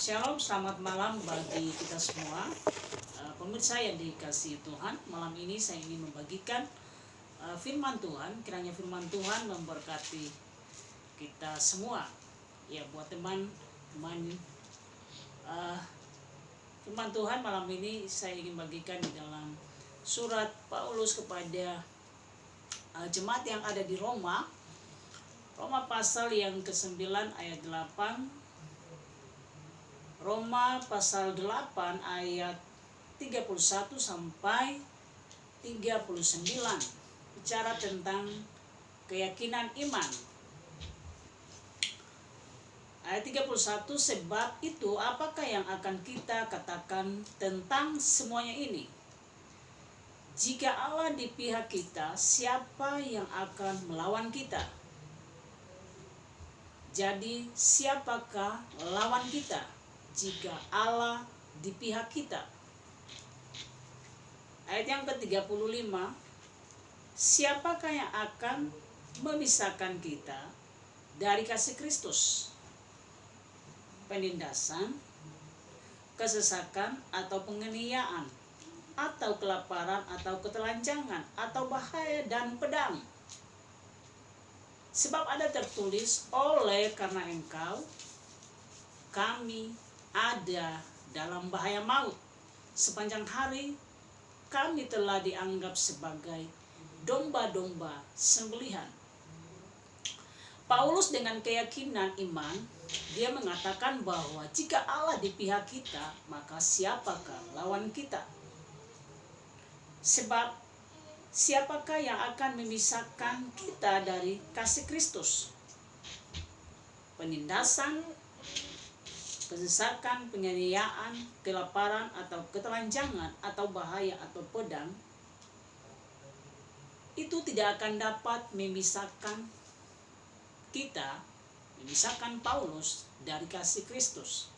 Shalom, selamat malam bagi kita semua. Pemirsa yang dikasihi Tuhan, malam ini saya ingin membagikan firman Tuhan. Kiranya firman Tuhan memberkati kita semua. Ya, buat teman-teman, firman Tuhan malam ini saya ingin bagikan di dalam surat Paulus kepada jemaat yang ada di Roma. Roma pasal yang ke-9 ayat 8. Roma pasal 8 ayat 31 sampai 39 bicara tentang keyakinan iman. Ayat 31, sebab itu apakah yang akan kita katakan tentang semuanya ini? Jika Allah di pihak kita, siapa yang akan melawan kita? Jadi siapakah lawan kita jika Allah di pihak kita? Ayat yang ke-35, siapakah yang akan memisahkan kita dari kasih Kristus? Penindasan, kesesakan atau penganiayaan, atau kelaparan atau ketelanjangan, atau bahaya dan pedang. Sebab ada tertulis, oleh karena engkau kami ada dalam bahaya maut. Sepanjang hari kami telah dianggap sebagai domba-domba sembelihan. Paulus dengan keyakinan iman, dia mengatakan bahwa jika Allah di pihak kita, maka siapakah lawan kita? Sebab siapakah yang akan memisahkan kita dari kasih Kristus? Penindasan, kesesakan, penganiayaan, kelaparan atau ketelanjangan atau bahaya atau pedang, itu tidak akan dapat memisahkan kita, memisahkan Paulus dari kasih Kristus.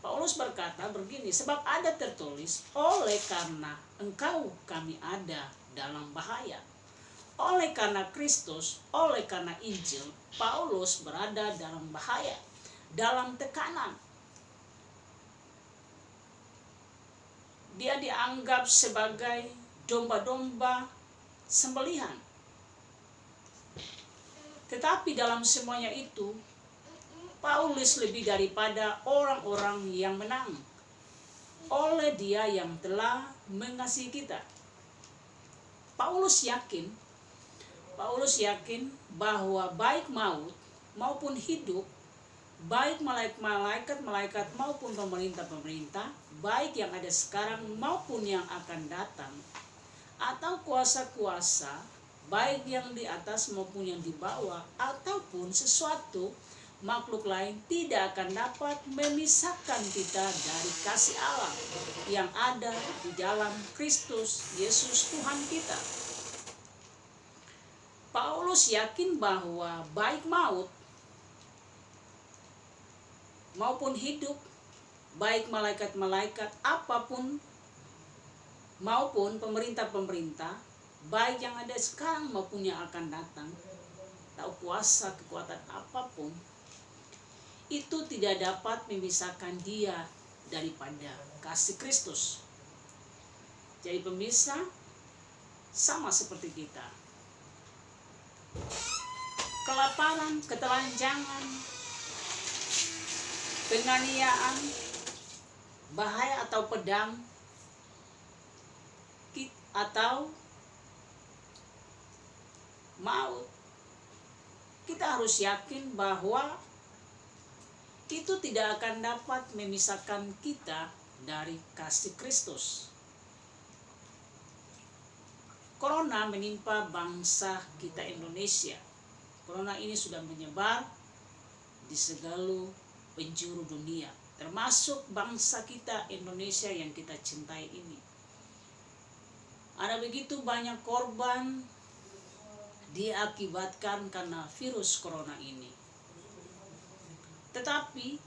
Paulus berkata begini, sebab ada tertulis, oleh karena engkau kami ada dalam bahaya. Oleh karena Kristus, oleh karena Injil, Paulus berada dalam bahaya, dalam tekanan. Dia dianggap sebagai domba-domba sembelihan. Tetapi dalam semuanya itu, Paulus lebih daripada orang-orang yang menang oleh Dia yang telah mengasihi kita. Paulus yakin bahwa baik maut maupun hidup, baik malaikat maupun pemerintah, baik yang ada sekarang maupun yang akan datang, atau kuasa-kuasa, baik yang di atas maupun yang di bawah, ataupun sesuatu makhluk lain, tidak akan dapat memisahkan kita dari kasih Allah yang ada di dalam Kristus Yesus Tuhan kita. Paulus yakin bahwa baik maut maupun hidup, baik malaikat-malaikat apapun maupun pemerintah-pemerintah, baik yang ada sekarang maupun yang akan datang, atau kuasa kekuatan apapun, itu tidak dapat memisahkan dia daripada kasih Kristus. Jadi pemirsa, sama seperti kita. Kelaparan, ketelanjangan, penganiayaan, bahaya atau pedang, atau maut, kita harus yakin bahwa itu tidak akan dapat memisahkan kita dari kasih Kristus. Corona menimpa bangsa kita Indonesia. Corona ini sudah menyebar di segala penjuru dunia, termasuk bangsa kita Indonesia yang kita cintai ini. Ada begitu banyak korban diakibatkan karena virus corona ini. Tetapi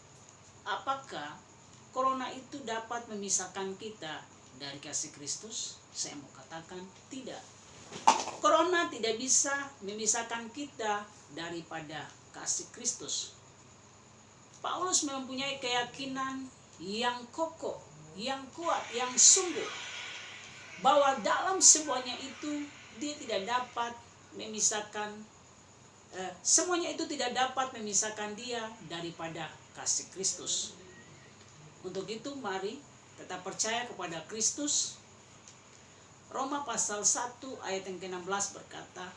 apakah corona itu dapat memisahkan kita dari kasih Kristus? Saya mau katakan tidak. Corona tidak bisa memisahkan kita daripada kasih Kristus. Paulus mempunyai keyakinan yang kokoh, yang kuat, yang sungguh, bahwa dalam semuanya itu dia tidak dapat memisahkan, semuanya itu tidak dapat memisahkan dia daripada kasih Kristus. Untuk itu mari tetap percaya kepada Kristus. Roma pasal 1 ayat yang ke-16 berkata,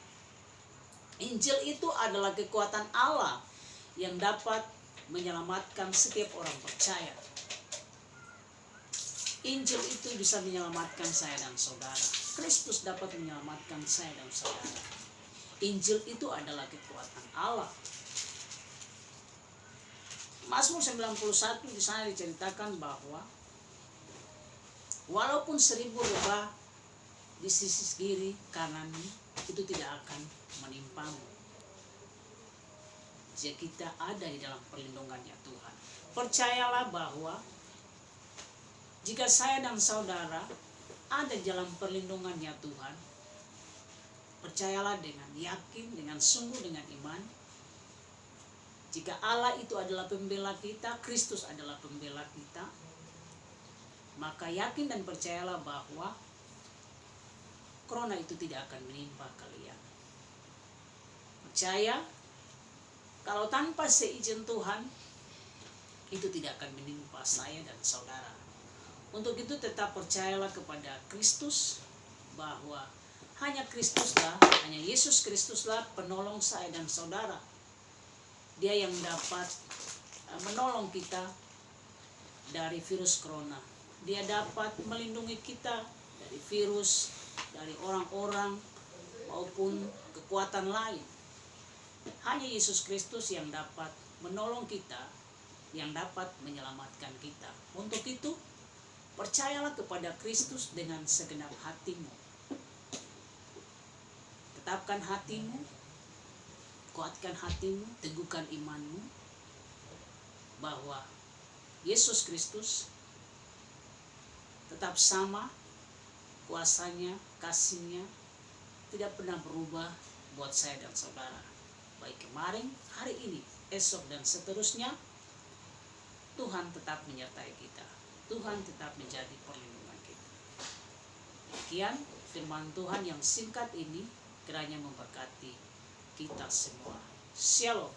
Injil itu adalah kekuatan Allah yang dapat menyelamatkan setiap orang percaya. Injil itu bisa menyelamatkan saya dan saudara. Kristus dapat menyelamatkan saya dan saudara. Injil itu adalah kekuatan Allah. Mazmur 91 di sana diceritakan bahwa walaupun 1000 lebah di sisi kiri kananmu, itu tidak akan menimpamu. Jika kita ada di dalam perlindungannya Tuhan. Percayalah bahwa jika saya dan saudara ada dalam perlindungannya Tuhan, percayalah dengan yakin, dengan sungguh, dengan iman. Jika Allah itu adalah pembela kita, Kristus adalah pembela kita, maka yakin dan percayalah bahwa corona itu tidak akan menimpa kalian. Percaya, kalau tanpa seizin Tuhan, itu tidak akan menimpa saya dan saudara. Untuk itu tetap percayalah kepada Kristus, bahwa hanya Kristuslah, hanya Yesus Kristuslah penolong saya dan saudara. Dia yang dapat menolong kita dari virus corona. Dia dapat melindungi kita dari virus, dari orang-orang maupun kekuatan lain. Hanya Yesus Kristus yang dapat menolong kita, yang dapat menyelamatkan kita. Untuk itu, percayalah kepada Kristus dengan segenap hatimu. Tetapkan hatimu, kuatkan hatimu, teguhkan imanmu, bahwa Yesus Kristus tetap sama, kuasanya, kasihnya tidak pernah berubah buat saya dan saudara. Baik kemarin, hari ini, esok dan seterusnya, Tuhan tetap menyertai kita. Tuhan tetap menjadi perlindungan kita. Demikian firman Tuhan yang singkat ini kiranya memberkati kita semua. Shalom.